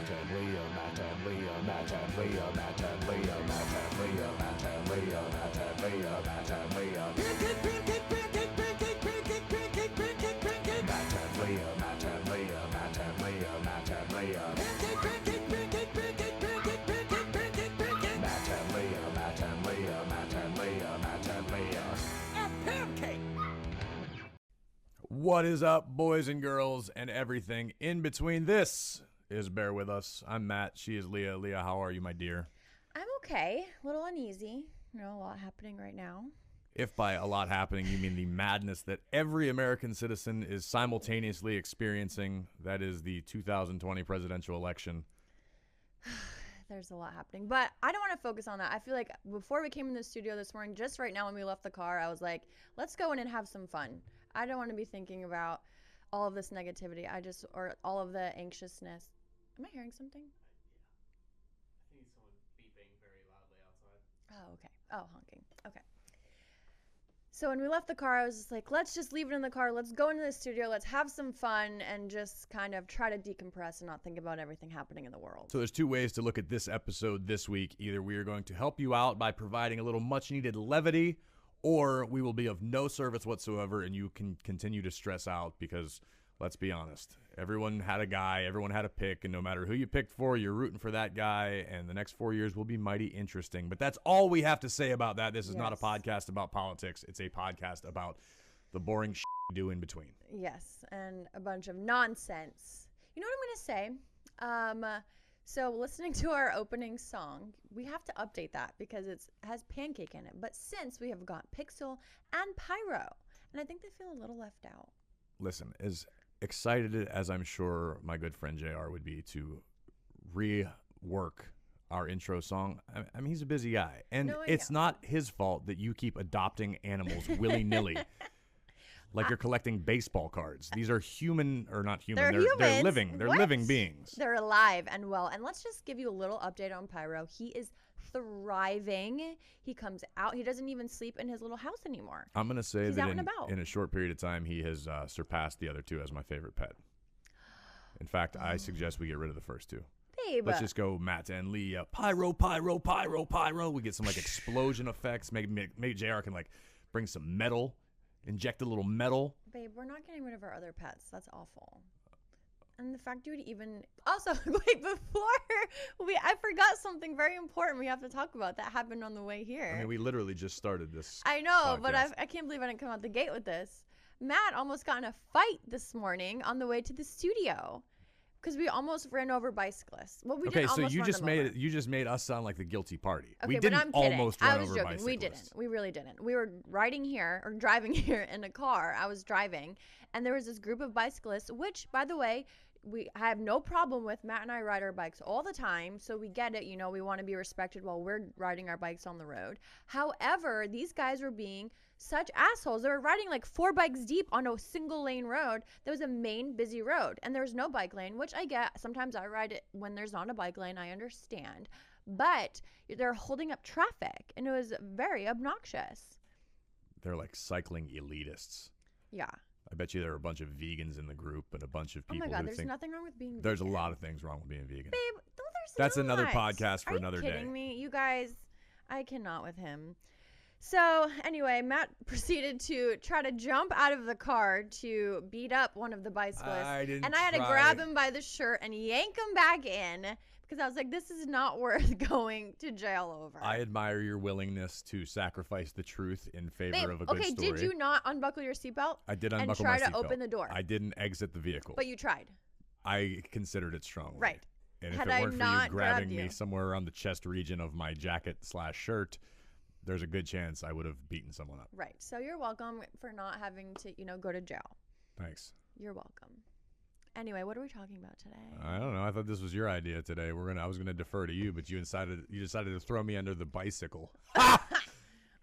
Matt and Leah, Matt and Leah, Matt and Leah, Matt and Leah, Matt and Leah, Matt and Leah, Matt and Leah, Matt and Leah. Matt and Leah, Matt and Leah, Matt and Leah, Matt and Leah. Matt and Leah, Matt and Leah, Matt and Leah, Matt and Leah. A pancake! What is up, boys and girls, and everything in between? This is Bear With Us. I'm Matt. She is Leah. Leah, how are you, my dear? I'm okay. A little uneasy. You know, a lot happening right now. If by a lot happening, you mean the madness that every American citizen is simultaneously experiencing. That is the 2020 presidential election. There's a lot happening, but I don't want to focus on that. I feel like before we came in the studio this morning, just right now when we left the car, I was like, let's go in and have some fun. I don't want to be thinking about all of this negativity. Or all of the anxiousness. Am I hearing something? I think it's someone beeping very loudly outside. Oh, okay. Oh, honking. Okay. So when we left the car, I was just like, let's just leave it in the car. Let's go into the studio. Let's have some fun and just kind of try to decompress and not think about everything happening in the world. So there's two ways to look at this episode this week. Either we are going to help you out by providing a little much-needed levity, or we will be of no service whatsoever and you can continue to stress out because, let's be honest, everyone had a guy, everyone had a pick, and no matter who you picked for, you're rooting for that guy, and the next 4 years will be mighty interesting. But that's all we have to say about that. This is not a podcast about politics. It's a podcast about the boring shit we do in between. Yes, and a bunch of nonsense. You know what I'm going to say? So listening to our opening song, we have to update that because it has pancake in it. But since we have got Pixel and Pyro, and I think they feel a little left out. Listen, as excited as I'm sure my good friend JR would be to rework our intro song, I mean, he's a busy guy. And it's not his fault that you keep adopting animals willy-nilly. Like you're collecting baseball cards. These are human, or not human. They're humans. They're living. They're living beings. They're alive and well. And let's just give you a little update on Pyro. He is thriving. He comes out. He doesn't even sleep in his little house anymore. I'm going to say He's that out and about. in a short period of time, he has surpassed the other two as my favorite pet. In fact, I suggest we get rid of the first two. Babe. Let's just go Matt and Leah. Pyro, pyro, pyro, pyro. We get some like explosion effects. Maybe JR can like bring some metal. Inject a little metal. Babe, we're not getting rid of our other pets. That's awful. And the fact you would even... Also, wait, I forgot something very important we have to talk about that happened on the way here. I mean, we literally just started this I know, podcast. but I can't believe I didn't come out the gate with this. Matt almost got in a fight this morning on the way to the studio because we almost ran over bicyclists. Well, we didn't almost you run just them made over. you just made us sound like the guilty party. Okay, we but didn't I'm kidding. almost run I was over joking. bicyclists. We didn't. We really didn't. We were riding here or driving here in a car. I was driving, and there was this group of bicyclists, which, by the way, I have no problem with. Matt and I ride our bikes all the time, so we get it. You know, we want to be respected while we're riding our bikes on the road. However, these guys were being such assholes. They were riding like 4 bikes deep on a single lane road. There was a main busy road, and there was no bike lane, which I get. Sometimes I ride it when there's not a bike lane. I understand. But they're holding up traffic, and it was very obnoxious. They're like cycling elitists. Yeah. I bet you there are a bunch of vegans in the group and a bunch of people oh my God, who there's think nothing wrong with being there's vegan. a lot of things wrong with being vegan. Babe, no, there's That's not. another podcast for another day. Are you kidding me? You guys, I cannot with him. So anyway, Matt proceeded to try to jump out of the car to beat up one of the bicyclists. And I had to grab him by the shirt and yank him back in because I was like, this is not worth going to jail over. I admire your willingness to sacrifice the truth in favor of a good story. Okay, did you not unbuckle your seatbelt? I did unbuckle my my seatbelt. And try to open the door. I didn't exit the vehicle. But you tried. I considered it strongly. Right. And Had if it I weren't for not you grabbing grabbed me you. somewhere around the chest region of my jacket/shirt, there's a good chance I would have beaten someone up. Right. So you're welcome for not having to, go to jail. Thanks. You're welcome. Anyway, what are we talking about today? I don't know. I thought this was your idea today. I was gonna defer to you, but you decided to throw me under the bicycle.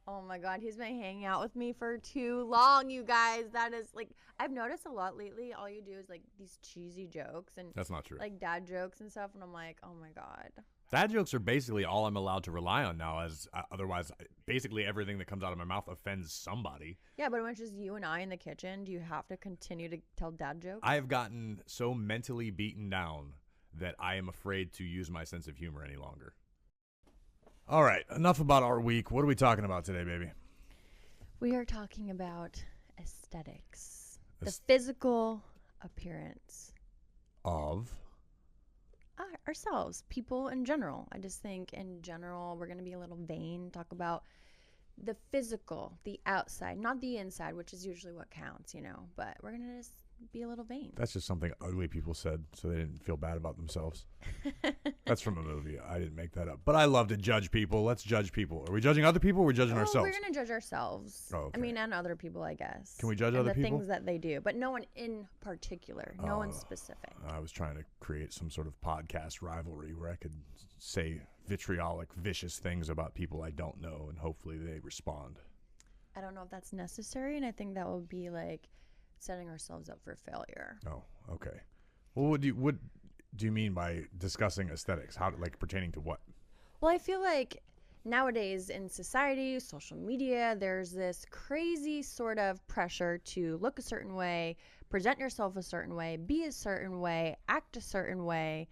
Oh my God, he's been hanging out with me for too long, you guys. That is like, I've noticed a lot lately. All you do is like these cheesy jokes and That's not true. like dad jokes and stuff, and I'm like, oh my God. Dad jokes are basically all I'm allowed to rely on now, as otherwise, basically everything that comes out of my mouth offends somebody. Yeah, but when it's just you and I in the kitchen, do you have to continue to tell dad jokes? I have gotten so mentally beaten down that I am afraid to use my sense of humor any longer. All right, enough about our week. What are we talking about today, baby? We are talking about aesthetics, the physical appearance of ourselves, people in general. I just think in general we're going to be a little vain, talk about the physical, the outside, not the inside, which is usually what counts, but we're going to just be a little vain. That's just something ugly people said so they didn't feel bad about themselves. That's from a movie. I didn't make that up. But I love to judge people. Let's judge people. Are we judging other people or are we judging ourselves? We're going to judge ourselves. Oh, okay. I mean, and other people, I guess. Can we judge and other people? the things that they do, but no one in particular. No one specific. I was trying to create some sort of podcast rivalry where I could say vitriolic, vicious things about people I don't know, and hopefully they respond. I don't know if that's necessary, and I think that would be like setting ourselves up for failure. Oh, okay. Well, what do you mean by discussing aesthetics? How, like, pertaining to what? Well, I feel like nowadays in society, social media, there's this crazy sort of pressure to look a certain way, present yourself a certain way, be a certain way, act a certain way,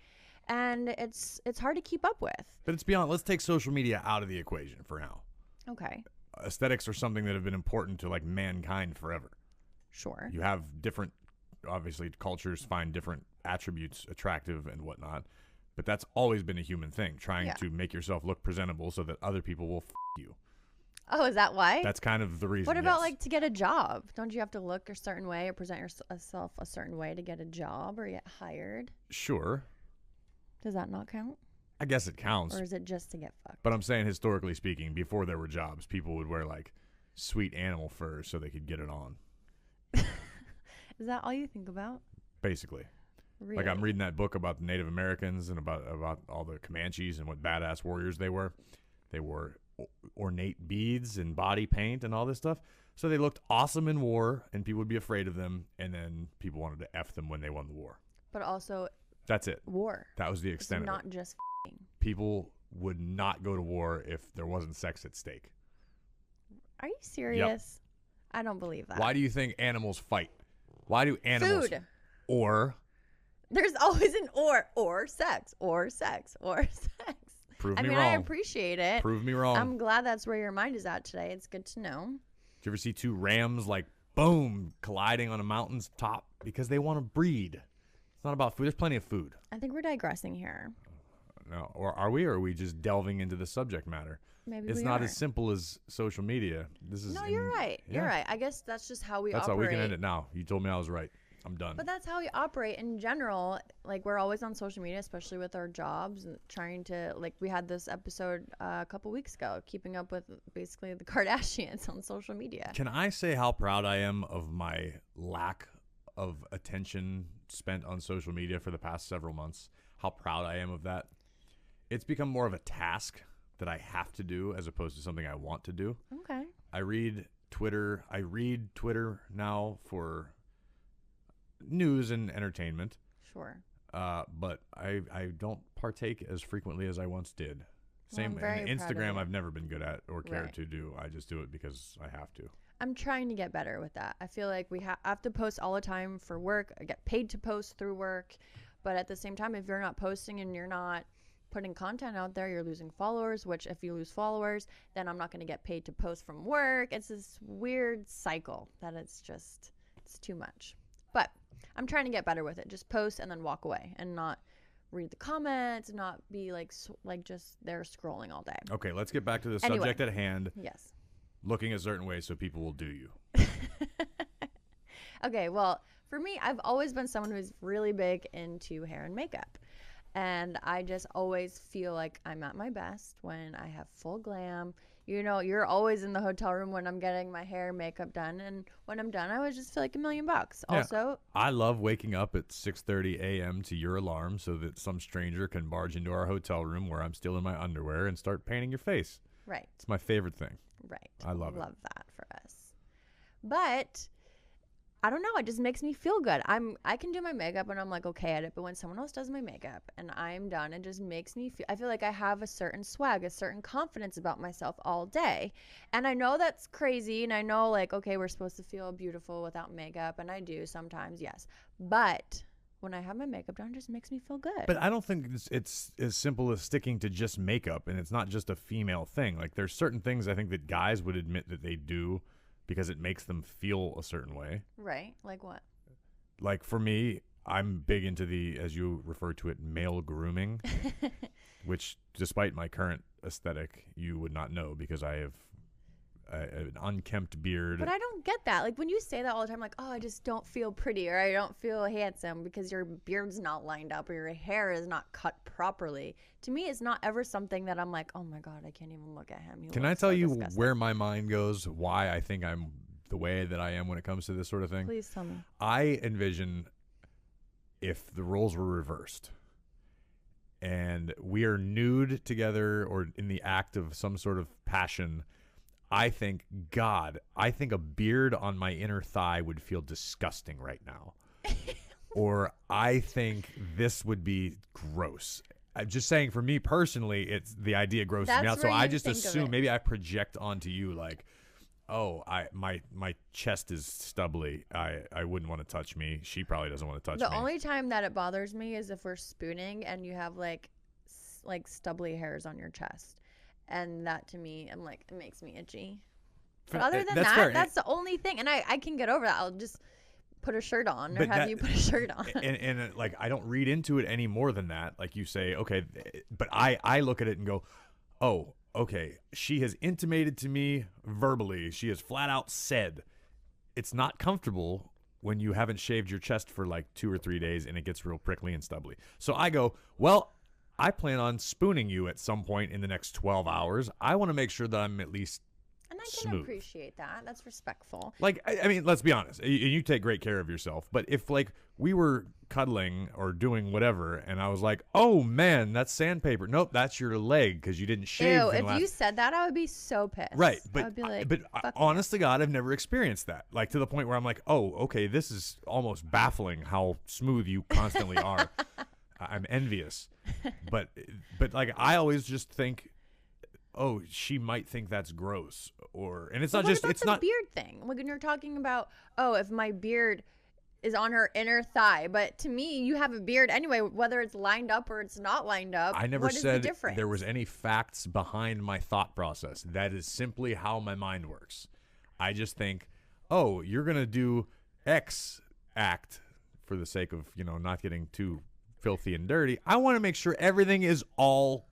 and it's hard to keep up with. But it's beyond. Let's take social media out of the equation for now. Okay. Aesthetics are something that have been important to like mankind forever. Sure. You have different, obviously, cultures find different attributes attractive and whatnot, but that's always been a human thing, trying to make yourself look presentable so that other people will you. Oh, is that why? That's kind of the reason. What about like to get a job? Don't you have to look a certain way or present yourself a certain way to get a job or get hired? Sure. Does that not count? I guess it counts. Or is it just to get fucked? But I'm saying, historically speaking, before there were jobs, people would wear like sweet animal fur so they could get it on. Is that all you think about? Basically. Really? Like I'm reading that book about the Native Americans and about all the Comanches and what badass warriors they were. They wore ornate beads and body paint and all this stuff. So they looked awesome in war and people would be afraid of them. And then people wanted to F them when they won the war. But also, that's it. War. That was the extent it's of not it. Just People would not go to war if there wasn't sex at stake. Are you serious? Yep. I don't believe that. Why do you think animals fight? Why do animals? Food. Or. There's always an or sex, or sex, or sex. Prove me wrong. wrong. I appreciate it. Prove me wrong. I'm glad that's where your mind is at today. It's good to know. Did you ever see two rams like boom colliding on a mountain's top because they want to breed? It's not about food. There's plenty of food. I think we're digressing here. No, or are we? Or are we just delving into the subject matter? Maybe it's we not are. as simple as social media. This is. No, you're right. Yeah. You're right. I guess that's just how we that's operate. how we can end it now. You told me I was right. I'm done. But that's how we operate in general. Like we're always on social media, especially with our jobs, and trying to like we had this episode a couple weeks ago, keeping up with basically the Kardashians on social media. Can I say how proud I am of my lack of attention spent on social media for the past several months? How proud I am of that. It's become more of a task that I have to do as opposed to something I want to do. Okay. I read Twitter now for news and entertainment. Sure. But I don't partake as frequently as I once did. Same. Well, I'm very proud of Instagram you. I've never been good at or cared Right. to do. I just do it because I have to. I'm trying to get better with that. I feel like we have to post all the time for work. I get paid to post through work. But at the same time, if you're not posting and you're not putting content out there, you're losing followers, which if you lose followers, then I'm not going to get paid to post from work. It's this weird cycle that it's too much. But I'm trying to get better with it. Just post and then walk away and not read the comments, not be like just there scrolling all day. Okay, let's get back to the subject at hand. Yes. Looking a certain way so people will do you. Okay, well, for me, I've always been someone who's really big into hair and makeup. And I just always feel like I'm at my best when I have full glam. You know, you're always in the hotel room when I'm getting my hair and makeup done. And when I'm done, I always just feel like $1,000,000. Yeah. Also, I love waking up at 6:30 a.m. to your alarm so that some stranger can barge into our hotel room where I'm still in my underwear and start painting your face. right, It's my favorite thing. right. I love it. Love that for us. But I don't know. It just makes me feel good. I can do my makeup and I'm like okay at it, but when someone else does my makeup and I'm done, it just makes me feel. I feel like I have a certain swag, a certain confidence about myself all day. And I know that's crazy, and I know like okay, we're supposed to feel beautiful without makeup, and I do sometimes, yes. But when I have my makeup done, it just makes me feel good. But I don't think it's as simple as sticking to just makeup, and it's not just a female thing. Like, there's certain things I think that guys would admit that they do because it makes them feel a certain way. Right? Like what? Like, for me, I'm big into the, as you refer to it, male grooming, which, despite my current aesthetic, you would not know because I have an unkempt beard. But I don't get that. Like, when you say that all the time, like, oh, I just don't feel pretty or I don't feel handsome because your beard's not lined up or your hair is not cut properly. To me, it's not ever something that I'm like, oh my God, I can't even look at him. Can I tell you where my mind goes, why I think I'm the way that I am when it comes to this sort of thing? Please tell me. I envision if the roles were reversed and we are nude together or in the act of some sort of passion, I think a beard on my inner thigh would feel disgusting right now. Or I think this would be gross. I'm just saying, for me personally, it's the idea grosses me out. So I just assume, maybe I project onto you like, oh, my chest is stubbly. I wouldn't want to touch me. She probably doesn't want to touch me. The only time that it bothers me is if we're spooning and you have like stubbly hairs on your chest. And that, to me, I'm like, it makes me itchy. But other than that, that's the only thing. And I can get over that. I'll just put a shirt on or have you put a shirt on. And like, I don't read into it any more than that. Like you say, okay, but I look at it and go, oh, okay, she has intimated to me verbally. She has flat out said it's not comfortable when you haven't shaved your chest for like 2 or 3 days and it gets real prickly and stubbly. So I go, well, I plan on spooning you at some point in the next 12 hours. I want to make sure that I'm at least And I can smooth. appreciate that. That's respectful. Like, I mean, let's be honest. You take great care of yourself. But if, like, we were cuddling or doing whatever, and I was like, oh, man, that's sandpaper. Nope, that's your leg because you didn't shave. Ew, if you said that, I would be so pissed. Right, I would be like, but honest to God, I've never experienced that. Like, to the point where I'm like, oh, okay, this is almost baffling how smooth you constantly are. I'm envious. But like, I always just think, oh, she might think that's gross, and it's not just it's not beard thing. Like when you're talking about, oh, if my beard is on her inner thigh, but to me, you have a beard anyway, whether it's lined up or it's not lined up. I never what is the said difference? There was any facts behind my thought process. That is simply how my mind works. I just think, oh, you're gonna do X act for the sake of not getting too filthy and dirty. I want to make sure everything is all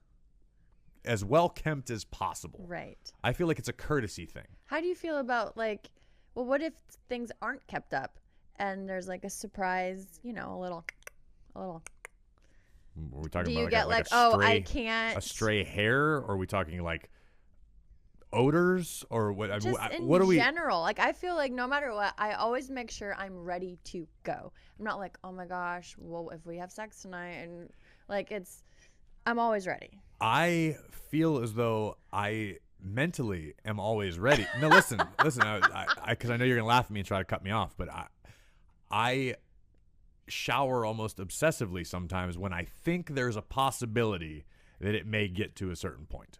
as well kept as possible. Right. I feel like it's a courtesy thing. How do you feel about like, well, what if things aren't kept up and there's like a surprise, a little. Are we talking do about you get like a oh, stray, I can't. A stray hair? Or are we talking like odors or what? Just in what are we? general, like I feel like no matter what, I always make sure I'm ready to go. I'm not like, oh my gosh, well, if we have sex tonight, and like I'm always ready. I feel as though I mentally am always ready. No, listen, because I know you're gonna laugh at me and try to cut me off, but I shower almost obsessively sometimes when I think there's a possibility that it may get to a certain point.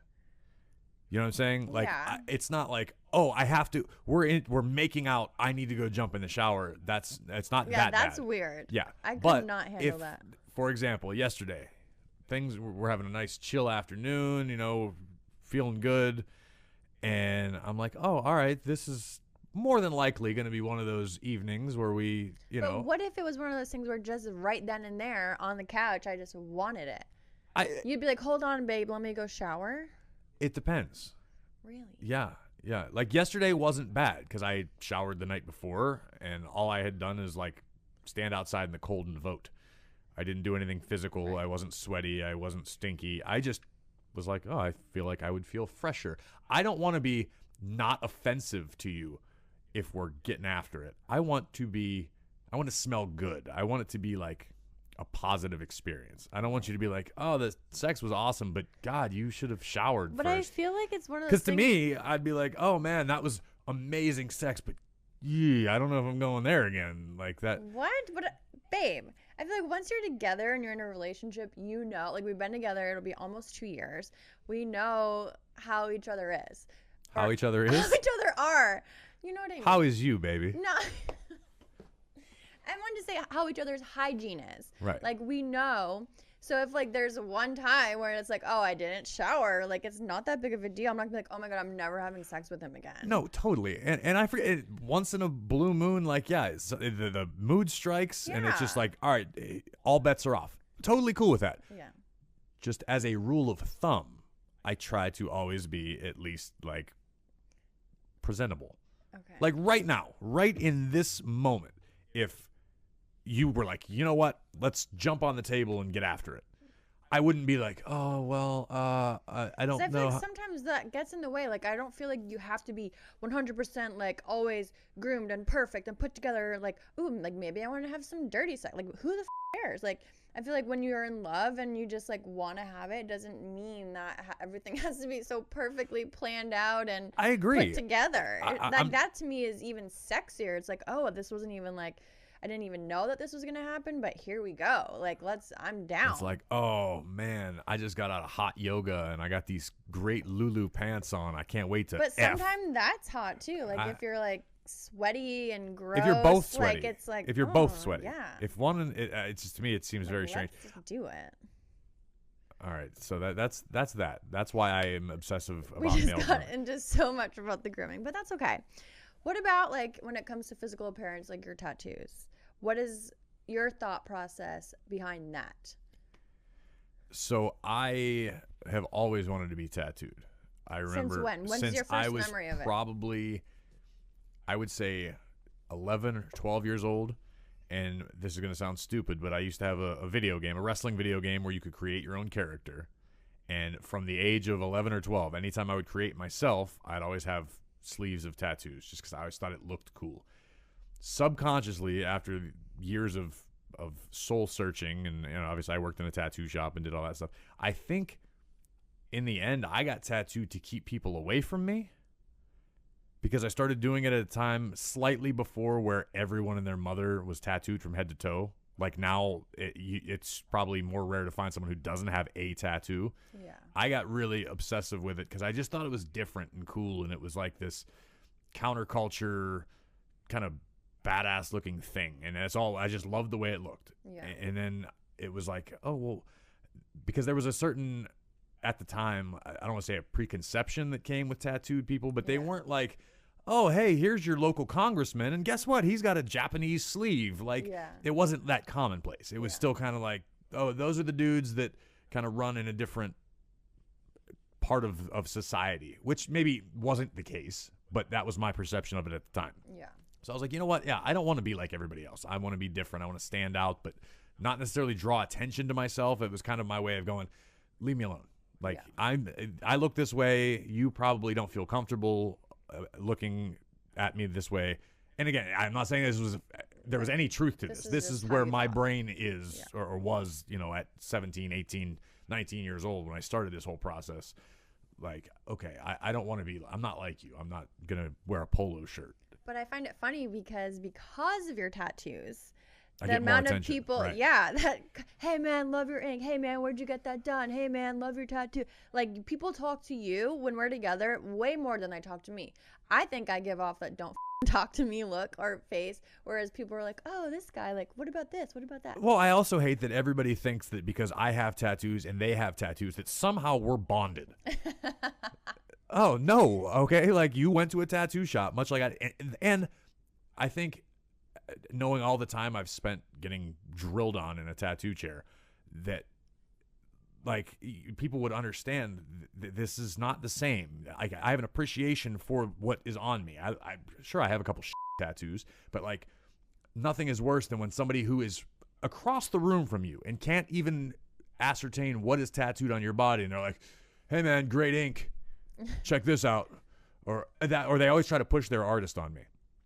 You know what I'm saying? Like, yeah. It's not like, oh, I have to. We're making out. I need to go jump in the shower. It's not that bad. Yeah, that's weird. Yeah, I could not handle that. For example, yesterday, we're having a nice chill afternoon. Feeling good, and I'm like, oh, all right, this is more than likely going to be one of those evenings where we, But what if it was one of those things where just right then and there on the couch, I just wanted it? You'd be like, hold on, babe, let me go shower. It depends. Really? Yeah. Like yesterday wasn't bad because I showered the night before and all I had done is like stand outside in the cold and vote. I didn't do anything physical. Right. I wasn't sweaty. I wasn't stinky. I just was like, oh, I feel like I would feel fresher. I don't want to be not offensive to you if we're getting after it. I want to smell good. I want it to be like a positive experience. I don't want you to be like, oh, the sex was awesome, but God, you should have showered but first. I feel like it's one of those Because to me, I'd be like, oh man, that was amazing sex, but I don't know if I'm going there again. Like that. What? But babe, I feel like once you're together and you're in a relationship, like we've been together, it'll be almost 2 years. We know how each other is. How each other is? How each other are. You know what I mean? How is you, baby? No. I wanted to say how each other's hygiene is. Right. Like, we know. So if, like, there's one time where it's like, oh, I didn't shower, like, it's not that big of a deal. I'm not going to be like, oh, my God, I'm never having sex with him again. No, totally. And I forget, once in a blue moon, like, yeah, the mood strikes, and it's just Yeah. like, all right, all bets are off. Totally cool with that. Yeah. Just as a rule of thumb, I try to always be at least, like, presentable. Okay. Like, right now, right in this moment, if you were like, you know what, let's jump on the table and get after it, I wouldn't be like, oh, well, I don't I feel know. like sometimes that gets in the way. Like, I don't feel like you have to be 100% like always groomed and perfect and put together. Like, ooh, like maybe I want to have some dirty sex. Like, who the cares? Like, I feel like when you're in love and you just like want to have it, doesn't mean that everything has to be so perfectly planned out and I agree. put together. I'm- Like, that to me is even sexier. It's like, oh, this wasn't even like, I didn't even know that this was gonna happen, but here we go. Like, I'm down. It's like, oh, man, I just got out of hot yoga, and I got these great Lulu pants on. I can't wait to But F. sometimes that's hot too. Like, if you're like sweaty and gross. If you're both sweaty. Like, it's like, if you're both oh, sweaty. Yeah. If one, it's just, to me, it seems Like, very strange. let's just do it. All right, so that's that. That's why I am obsessive We about just male got grooming. into so much about the grooming, but that's okay. What about, like, when it comes to physical appearance, like your tattoos? What is your thought process behind that? So I have always wanted to be tattooed. I remember Since when? When's since your first I was memory of it? probably, I would say, 11 or 12 years old. And this is going to sound stupid, but I used to have a video game, a wrestling video game where you could create your own character. And from the age of 11 or 12, anytime I would create myself, I'd always have sleeves of tattoos just because I always thought it looked cool. Subconsciously, after years of soul searching, and obviously I worked in a tattoo shop and did all that stuff, I think in the end I got tattooed to keep people away from me, because I started doing it at a time slightly before where everyone and their mother was tattooed from head to toe. Like, now it's probably more rare to find someone who doesn't have a tattoo. Yeah. I got really obsessive with it because I just thought it was different and cool, and it was like this counterculture kind of badass looking thing, and that's all. I just loved the way it looked. Yeah. And then it was like, oh, well, because there was a certain, at the time, I don't want to say a preconception that came with tattooed people, but they weren't like, oh, hey, here's your local congressman, and guess what, he's got a Japanese sleeve. Like, it wasn't that commonplace. It was still kind of like, oh, those are the dudes that kind of run in a different part of society, which maybe wasn't the case, but that was my perception of it at the time. Yeah. So I was like, you know what? Yeah, I don't want to be like everybody else. I want to be different. I want to stand out, but not necessarily draw attention to myself. It was kind of my way of going, leave me alone. Like, I look this way. You probably don't feel comfortable looking at me this way. And again, I'm not saying there was any truth to this. This is where my brain is or was, at 17, 18, 19 years old when I started this whole process. Like, okay, I don't want to be, I'm not like you. I'm not going to wear a polo shirt. But I find it funny because of your tattoos, I the get more amount of attention, people, right. that, hey man, love your ink. Hey man, where'd you get that done? Hey man, love your tattoo. Like, people talk to you when we're together way more than they talk to me. I think I give off that don't talk to me look or face, whereas people are like, oh, this guy, like, what about this? What about that? Well, I also hate that everybody thinks that because I have tattoos and they have tattoos that somehow we're bonded. Oh, no. Okay. Like, you went to a tattoo shop, much like and I think, knowing all the time I've spent getting drilled on in a tattoo chair, that, like, people would understand this is not the same. I have an appreciation for what is on me. I'm sure I have a couple tattoos, but, like, nothing is worse than when somebody who is across the room from you and can't even ascertain what is tattooed on your body, and they're like, hey man, great ink, check this out, or they always try to push their artist on me.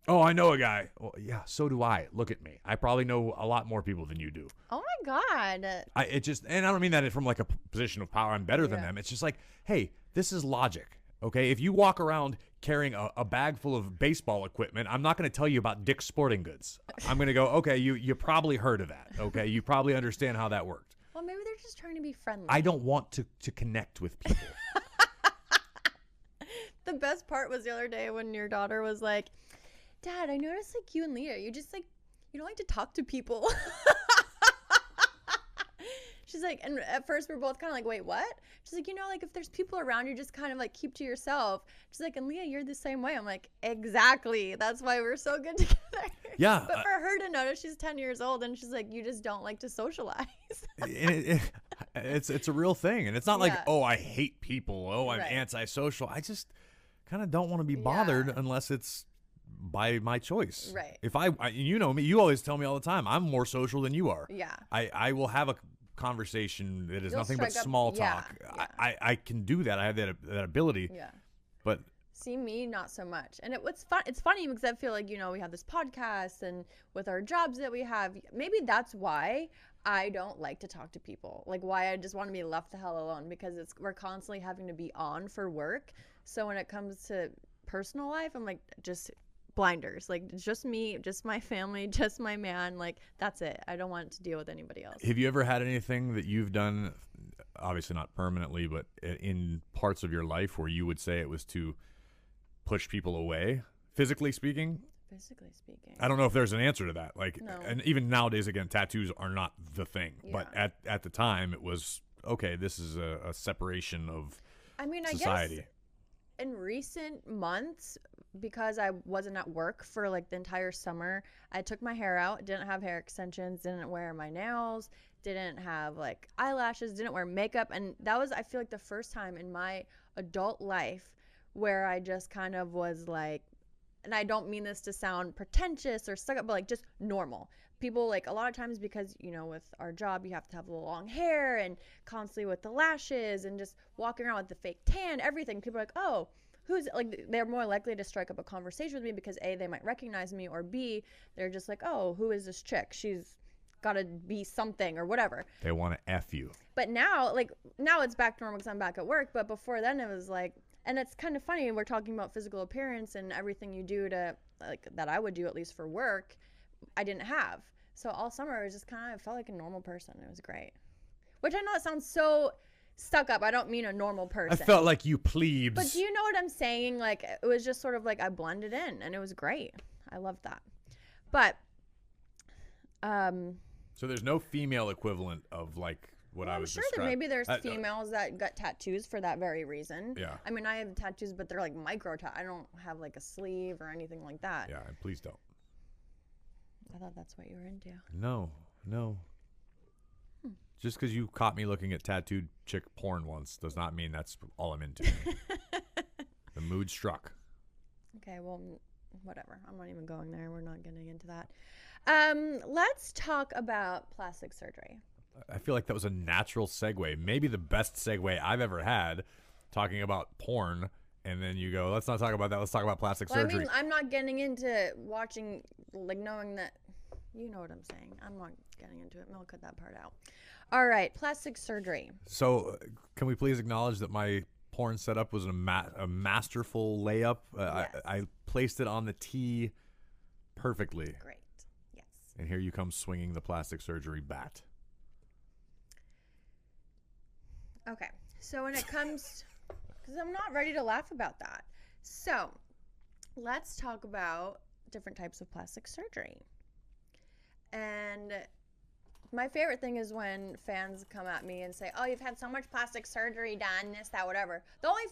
Oh, I know a guy. Well, yeah, so do I. Look at me. I probably know a lot more people than you do. Oh my God. And I don't mean that from like a position of power. I'm better than them. It's just like, hey, this is logic. Okay, if you walk around carrying a bag full of baseball equipment, I'm not going to tell you about Dick's Sporting Goods. I'm going to go, okay, you probably heard of that. Okay, you probably understand how that worked. Well, maybe they're just trying to be friendly. I don't want to connect with people. The best part was the other day when your daughter was like, Dad, I noticed, like, you and Leah, you you don't like to talk to people. She's like, and at first we're both kind of like, wait, what? She's like, like if there's people around, you just kind of like keep to yourself. She's like, and Leah, you're the same way. I'm like, exactly. That's why we're so good together. Yeah. But for her to notice, she's 10 years old and she's like, you just don't like to socialize. It's a real thing. And it's not like, oh, I hate people. Oh, I'm Right. antisocial. I just kind of don't want to be bothered unless it's by my choice. Right. If I you know me, you always tell me all the time, I'm more social than you are. Yeah. I will have a conversation that is You'll nothing but strike up- small yeah, talk. yeah. I can do that. I have that ability. Yeah. But See, me, not so much. And it's funny because I feel like, we have this podcast and with our jobs that we have, maybe that's why I don't like to talk to people. Like why I just want to be left the hell alone, because we're constantly having to be on for work. So when it comes to personal life, I'm like, just blinders, like just me, just my family, just my man. Like that's it. I don't want to deal with anybody else. have you ever had anything that you've done, obviously not permanently, but in parts of your life where you would say it was to push people away, physically speaking? Physically speaking, I don't know if there's an answer to that. Like, No. and even nowadays, again, tattoos are not the thing. But Yeah. at the time, it was, okay, this is a separation of I mean, society. I guess in recent months, because I wasn't at work for like the entire summer, I took my hair out, didn't have hair extensions, didn't wear my nails, didn't have like eyelashes, didn't wear makeup. And that was, I feel like, the first time in my adult life where I just kind of was like, and I don't mean this to sound pretentious or stuck up, but like just normal. People, like, a lot of times, because with our job you have to have the long hair and constantly with the lashes and just walking around with the fake tan, everything, people are like, oh, who's, like, they're more likely to strike up a conversation with me because A, they might recognize me, or B, they're just like, oh, who is this chick? She's got to be something or whatever. They want to F you. But now it's back to normal because I'm back at work. But before then it was like, and it's kind of funny, we're talking about physical appearance and everything you do to, like, that I would do at least for work, I didn't have. So all summer it was just kind of, I felt like a normal person. It was great. Which I know it sounds so stuck up. I don't mean a normal person. I felt like you plebes. But do you know what I'm saying? Like, it was just sort of like I blended in and it was great. I loved that. But so there's no female equivalent of like what I I'm was sure that describing. maybe there's females that got tattoos for that very reason. Yeah. I mean, I have tattoos, but they're like micro I don't have like a sleeve or anything like that. Yeah, and please don't. I thought that's what you were into. No. Just because you caught me looking at tattooed chick porn once does not mean that's all I'm into. The mood struck. Okay, well, whatever. I'm not even going there. We're not getting into that. Let's talk about plastic surgery. I feel like that was a natural segue, maybe the best segue I've ever had, talking about porn, and then you go, let's not talk about that, let's talk about plastic surgery. I mean, I'm not getting into watching, like, knowing that, you know what I'm saying. I'm not getting into it. I'll cut that part out. All right, plastic surgery. So can we please acknowledge that my porn setup was a masterful layup? Yes. I placed it on the tee perfectly. Great. Yes. And here you come swinging the plastic surgery bat. Okay, so when it comes, because I'm not ready to laugh about that. So let's talk about different types of plastic surgery. And my favorite thing is when fans come at me and say, oh, you've had so much plastic surgery done, this, that, whatever. The only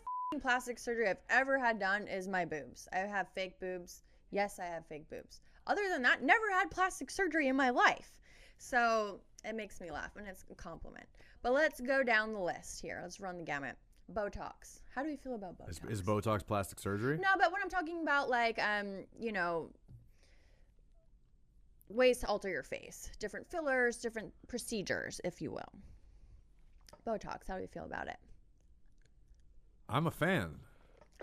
plastic surgery I've ever had done is my boobs. I have fake boobs. Yes, I have fake boobs. Other than that, never had plastic surgery in my life. So it makes me laugh, and it's a compliment. But let's go down the list here. Let's run the gamut. Botox. How do we feel about Botox? Is Botox plastic surgery? No, but when I'm talking about, like, ways to alter your face, different fillers, different procedures, if you will. Botox. How do you feel about it? I'm a fan.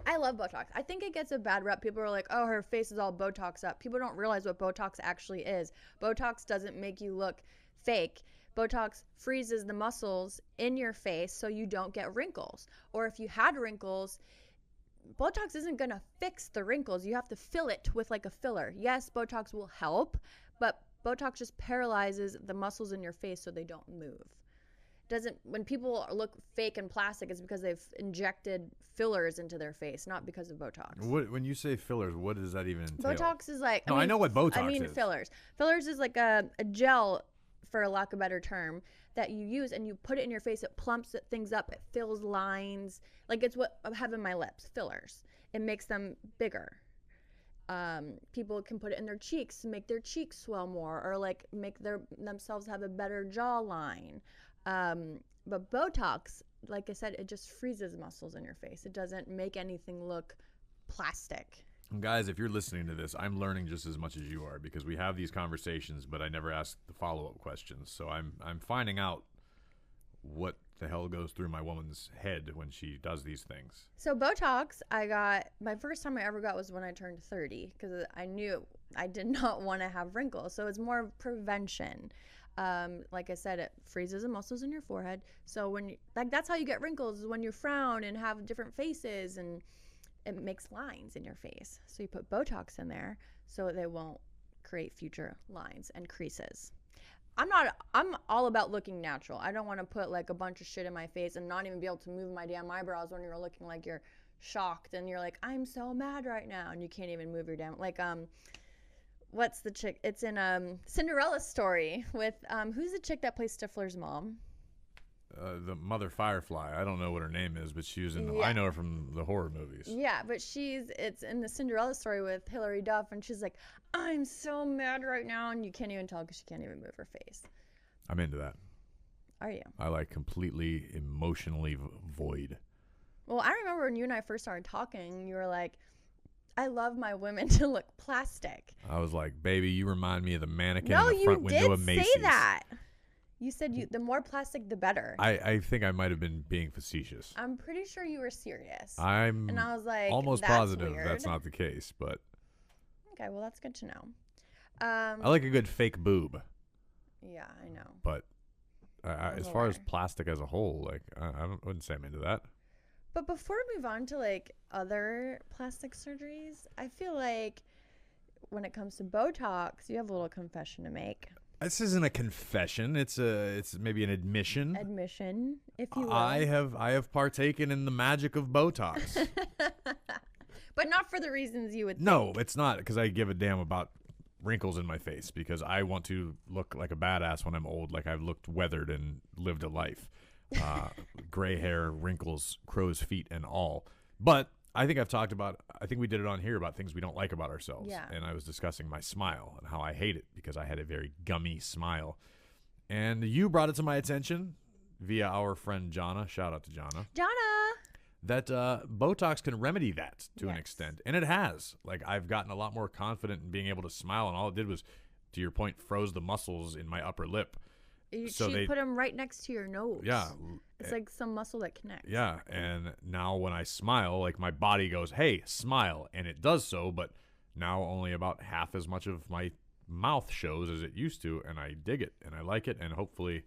I love Botox. I think it gets a bad rep. People are like, oh, her face is all Botox up. People don't realize what Botox actually is. Botox doesn't make you look fake. Botox freezes the muscles in your face so you don't get wrinkles. Or if you had wrinkles, Botox isn't going to fix the wrinkles. You have to fill it with like a filler. Yes, Botox will help, but Botox just paralyzes the muscles in your face so they don't move. when people look fake and plastic, it's because they've injected fillers into their face, not because of Botox. When you say fillers, what does that even entail? Botox is like... No, I know what Botox is. Fillers. Fillers is like a gel, for lack of a better term, that you use and you put it in your face. It plumps things up. It fills lines. Like it's what I have in my lips, fillers. It makes them bigger. People can put it in their cheeks to make their cheeks swell more, or like make themselves have a better jawline. But Botox, like I said, it just freezes muscles in your face. It doesn't make anything look plastic. Guys, if you're listening to this, I'm learning just as much as you are, because we have these conversations, but I never ask the follow-up questions. So I'm finding out what the hell goes through my woman's head when she does these things. So Botox, my first time I ever got was when I turned 30, because I knew I did not want to have wrinkles. So it's more of prevention. Like I said, it freezes the muscles in your forehead. So that's how you get wrinkles, is when you frown and have different faces, and it makes lines in your face. So you put Botox in there so they won't create future lines and creases. I'm all about looking natural. I don't want to put like a bunch of shit in my face and not even be able to move my damn eyebrows when you're looking like you're shocked and you're like, I'm so mad right now, and you can't even move your damn, like, what's the chick? It's in Cinderella Story with who's the chick that plays Stifler's mom? The Mother Firefly. I don't know what her name is, but she was in I know her from the horror movies. Yeah, but it's in the Cinderella Story with Hilary Duff, and she's like, I'm so mad right now, and you can't even tell because she can't even move her face. I'm into that. Are you? I like completely emotionally void. Well, I remember when you and I first started talking, you were like, I love my women to look plastic. I was like, baby, you remind me of the mannequin in the front window of Macy's. No, you did say that. You said the more plastic, the better. I think I might have been being facetious. I'm pretty sure you were serious. And I was like, almost that's positive weird. that's not the case, but. Okay, well, that's good to know. I like a good fake boob. Yeah, I know. But as far as plastic as a whole, like I wouldn't say I'm into that. But before we move on to like other plastic surgeries, I feel like when it comes to Botox, you have a little confession to make. This isn't a confession. It's maybe an admission. Admission, if you will. I have partaken in the magic of Botox. But not for the reasons you would think. No, it's not because I give a damn about wrinkles in my face, because I want to look like a badass when I'm old, like I've looked weathered and lived a life. Gray hair, wrinkles, crow's feet, and all. But I think we did it on here about things we don't like about ourselves. Yeah. And I was discussing my smile and how I hate it because I had a very gummy smile. And you brought it to my attention via our friend Jana. Shout out to Jana. Jana! That Botox can remedy that to an Yes. extent. And it has. Like, I've gotten a lot more confident in being able to smile, and all it did was, to your point, froze the muscles in my upper lip. She put them right next to your nose. Yeah. It's like some muscle that connects. Yeah, and now when I smile, like my body goes, hey, smile, and it does so, but now only about half as much of my mouth shows as it used to, and I dig it, and I like it, and hopefully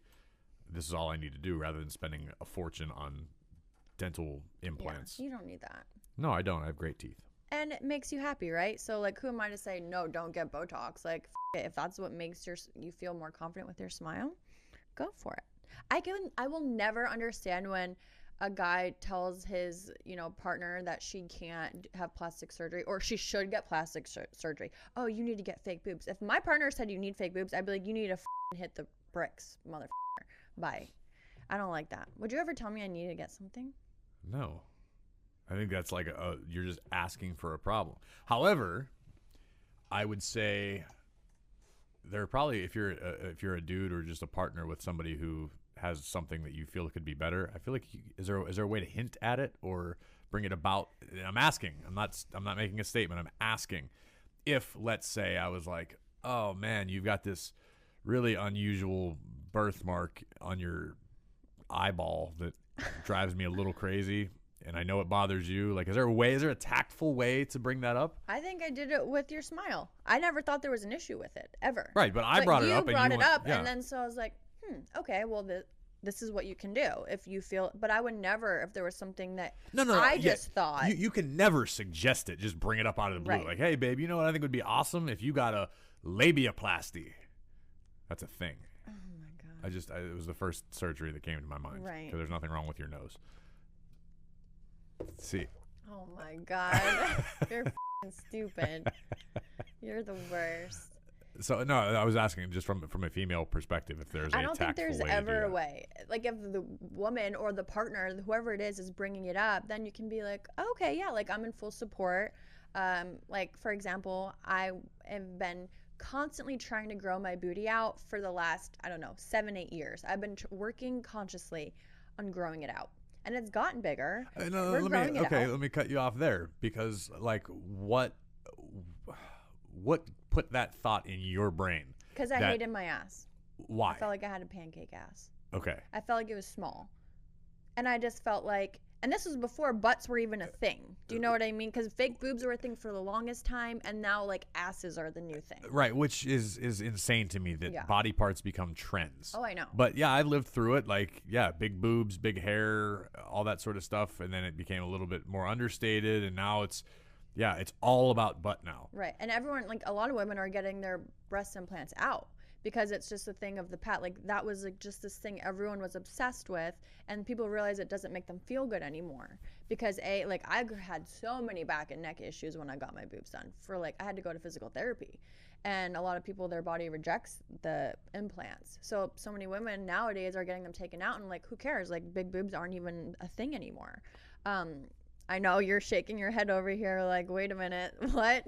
this is all I need to do rather than spending a fortune on dental implants. Yeah, you don't need that. No, I don't. I have great teeth. And it makes you happy, right? So, like, who am I to say, no, don't get Botox? Like, it. If that's what makes you feel more confident with your smile, go for it. I will never understand when a guy tells his, partner that she can't have plastic surgery or she should get plastic surgery. Oh, you need to get fake boobs. If my partner said you need fake boobs, I'd be like, you need to hit the bricks, motherfucker. Bye. I don't like that. Would you ever tell me I need to get something? No. I think that's like you're just asking for a problem. However, I would say there are probably, if you're a dude or just a partner with somebody who has something that you feel could be better, I feel like is there a way to hint at it or bring it about? I'm asking. I'm not making a statement. I'm asking if, let's say, I was like, oh man, you've got this really unusual birthmark on your eyeball that drives me a little crazy, and I know it bothers you. Like, is there a tactful way to bring that up? I think I did it with your smile. I never thought there was an issue with it, ever. Right, but I brought it up. You brought it up, and then so I was like, okay, well, this is what you can do if you feel. But I would never, if there was something that I just thought. You can never suggest it. Just bring it up out of the blue. Right. Like, hey, babe, you know what I think would be awesome if you got a labiaplasty. That's a thing. Oh my It was the first surgery that came to my mind. Right. Because there's nothing wrong with your nose. Let's see. Oh my God. You're f***ing stupid. You're the worst. So no, I was asking just from a female perspective if there's I a don't think tactful there's way to do ever a that. way. Like if the woman or the partner, whoever it is bringing it up, then you can be like, oh, okay, yeah, like I'm in full support. Like for example, I have been constantly trying to grow my booty out for the last, I don't know, 7-8 years. I've been working consciously on growing it out, and it's gotten bigger. We're growing it out. Let me cut you off there because like what put that thought in your brain? Because I hated my ass. Why? I felt like I had a pancake ass. Okay. I felt like it was small. And I just felt like, and this was before butts were even a thing. Do you know what I mean? Because fake boobs were a thing for the longest time, and now like asses are the new thing. Right, which is insane to me that body parts become trends. Oh, I know. But yeah, I've lived through it. Like, yeah, big boobs, big hair, all that sort of stuff. And then it became a little bit more understated. And now it's all about butt now. Right. And everyone, like a lot of women are getting their breast implants out because it's just a thing of the past. Like that was like just this thing everyone was obsessed with, and people realize it doesn't make them feel good anymore. Because like I had so many back and neck issues when I got my boobs done. I had to go to physical therapy. And a lot of people, their body rejects the implants. So many women nowadays are getting them taken out, and like, who cares? Like big boobs aren't even a thing anymore. I know you're shaking your head over here like, wait a minute, what?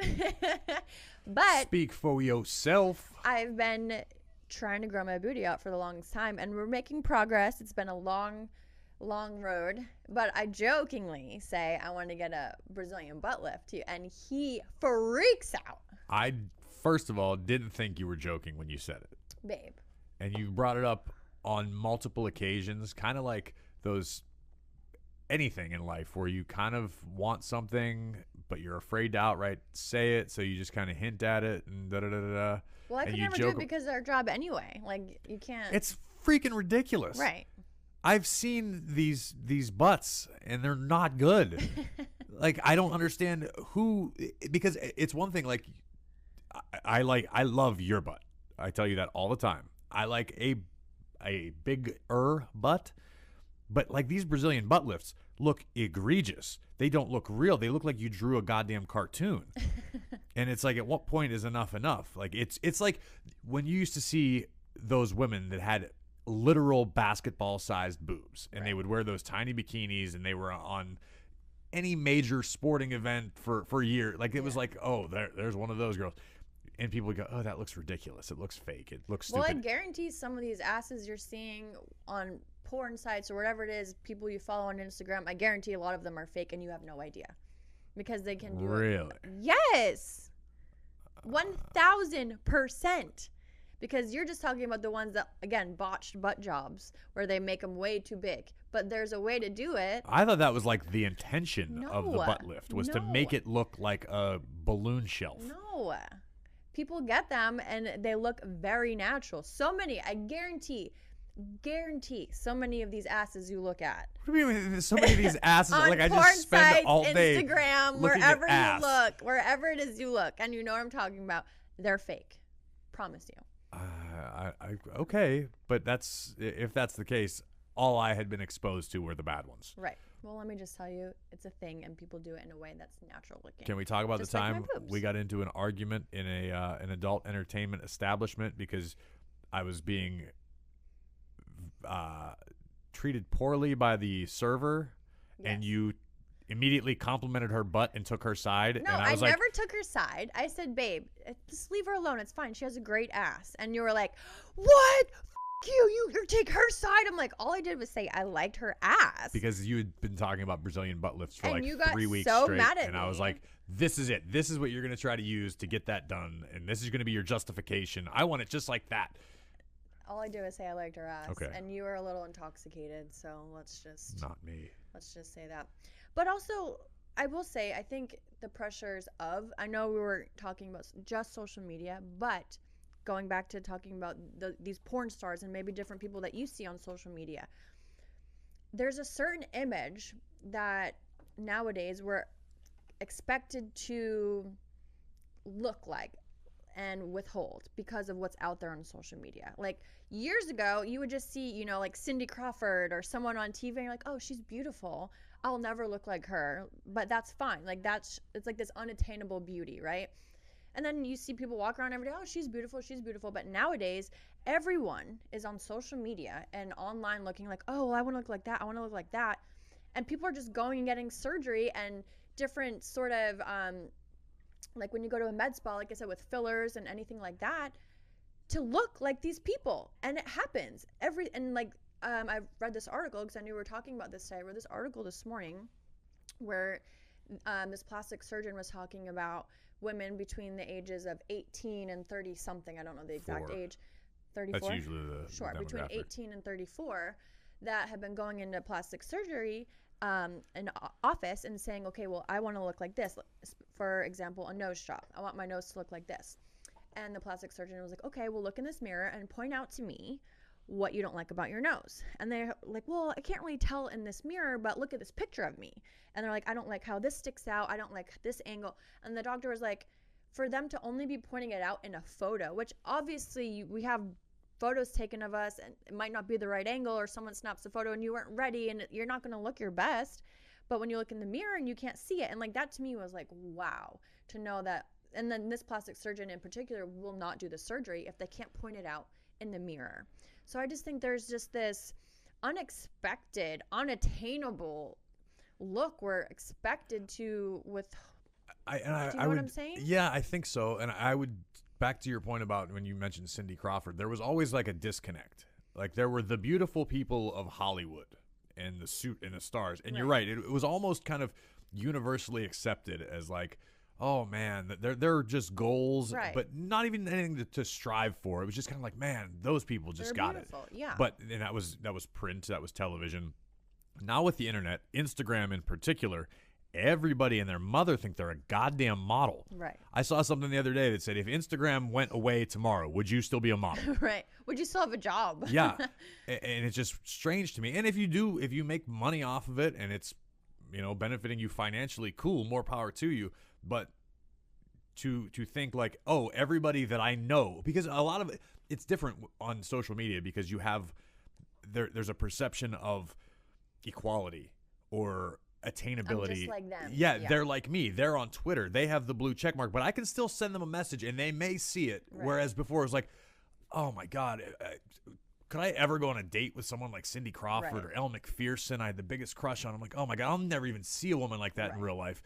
But speak for yourself. I've been trying to grow my booty out for the longest time, and we're making progress. It's been a long road, but I jokingly say I want to get a Brazilian butt lift too, and he freaks out. I, first of all, didn't think you were joking when you said it. Babe. And you brought it up on multiple occasions, kind of like those anything in life where you kind of want something but you're afraid to outright say it, so you just kind of hint at it and da-da-da-da-da. Well, I could never do it because of our job anyway. Like, you can't. It's freaking ridiculous. Right. I've seen these butts and they're not good. Like, I don't understand because it's one thing, like I love your butt. I tell you that all the time. I like a bigger butt. But like these Brazilian butt lifts look egregious. They don't look real. They look like you drew a goddamn cartoon. And it's like, at what point is enough? Like it's like when you used to see those women that had literal basketball-sized boobs, and they would wear those tiny bikinis, and they were on any major sporting event for years. Like it was like, oh, there's one of those girls. And people would go, oh, that looks ridiculous. It looks fake. It looks stupid. Well, I guarantee some of these asses you're seeing on porn sites or whatever it is, people you follow on Instagram, I guarantee a lot of them are fake and you have no idea. Because they can do Really? it. Yes. 1,000%. Because you're just talking about the ones that, again, botched butt jobs where they make them way too big. But there's a way to do it. I thought that was like the intention of the butt lift was to make it look like a balloon shelf. No. People get them and they look very natural. So many, I guarantee so many of these asses you look at. What do you mean so many of these asses? On like I porn just spend sites, all day Instagram, looking at wherever ass. you look, wherever it is you look, and you know what I'm talking about, they're fake. Promise you. Okay, but if that's the case, all I had been exposed to were the bad ones. Right. Well, let me just tell you, it's a thing, and people do it in a way that's natural looking. Can we talk about Just the like my time boobs. we got into an argument in an adult entertainment establishment because I was being treated poorly by the server, and Yes. you immediately complimented her butt and took her side? No, and I was like, never took her side. I said, babe, just leave her alone. It's fine. She has a great ass. And you were like, what? F you take her side. I'm like, all I did was say I liked her ass. because you had been talking about Brazilian butt lifts for And like you got 3 weeks so straight, mad at and I was me. like, this is it. This is what you're going to try to use to get that done, and this is going to be your justification. I want it just like that. All I did was say I liked her ass. Okay. And you were a little intoxicated, so let's just say that. But also, I will say, I think the pressures of, I know we were talking about just social media, but going back to talking about these porn stars and maybe different people that you see on social media, there's a certain image that nowadays we're expected to look like. and withhold because of what's out there on social media. Like years ago, you would just see, you know, like Cindy Crawford or someone on TV and you're like, oh, she's beautiful. I'll never look like her, but that's fine. Like it's like this unattainable beauty, right? And then you see people walk around every day, oh, she's beautiful, she's beautiful. But nowadays, everyone is on social media and online looking like, oh, well, I want to look like that. I want to look like that. And people are just going and getting surgery and different sort of, like when you go to a med spa, like I said, with fillers and anything like that, to look like these people. And it happens. I read this article because I knew we were talking about this today. I read this article this morning where this plastic surgeon was talking about women between the ages of 18 and 30 something. I don't know the exact age. 34? That's usually the Sure, between 18 and 34 that have been going into plastic surgery in office and saying, okay, well, I want to look like this. For example, a nose job. I want my nose to look like this. And the plastic surgeon was like, okay, well, look in this mirror and point out to me what you don't like about your nose. And they're like, well, I can't really tell in this mirror, but look at this picture of me. And they're like, I don't like how this sticks out. I don't like this angle. And the doctor was like, for them to only be pointing it out in a photo, which obviously we have photos taken of us and it might not be the right angle, or someone snaps a photo and you weren't ready and you're not going to look your best. But when you look in the mirror and you can't see it, and like that to me was like, wow, to know that. And then this plastic surgeon in particular will not do the surgery if they can't point it out in the mirror. So I just think there's just this unexpected, unattainable look we're expected to with. Do you know what I'm saying? Yeah, I think so. And I would, back to your point about when you mentioned Cindy Crawford, there was always like a disconnect. Like there were the beautiful people of Hollywood and the suit and the stars. And you're right. It was almost kind of universally accepted as like, oh man, they're just goals, but not even anything to strive for. It was just kind of like, man, those people just got it. Yeah. But and that was print, that was television. Now with the internet, Instagram in particular, everybody and their mother think they're a goddamn model. Right. I saw something the other day that said, if Instagram went away tomorrow, would you still be a model? Right. Would you still have a job? Yeah. And it's just strange to me. And if you make money off of it and it's, you know, benefiting you financially, cool, more power to you. But to think like, oh, everybody that I know, because a lot of it's different on social media because you have there's a perception of equality or attainability. I'm just like them. Yeah, they're like me. They're on Twitter. They have the blue check mark, but I can still send them a message and they may see it. Right. Whereas before it was like, oh my God, could I ever go on a date with someone like Cindy Crawford or Elle McPherson? I had the biggest crush on. I'm like, oh my God, I'll never even see a woman like that in real life.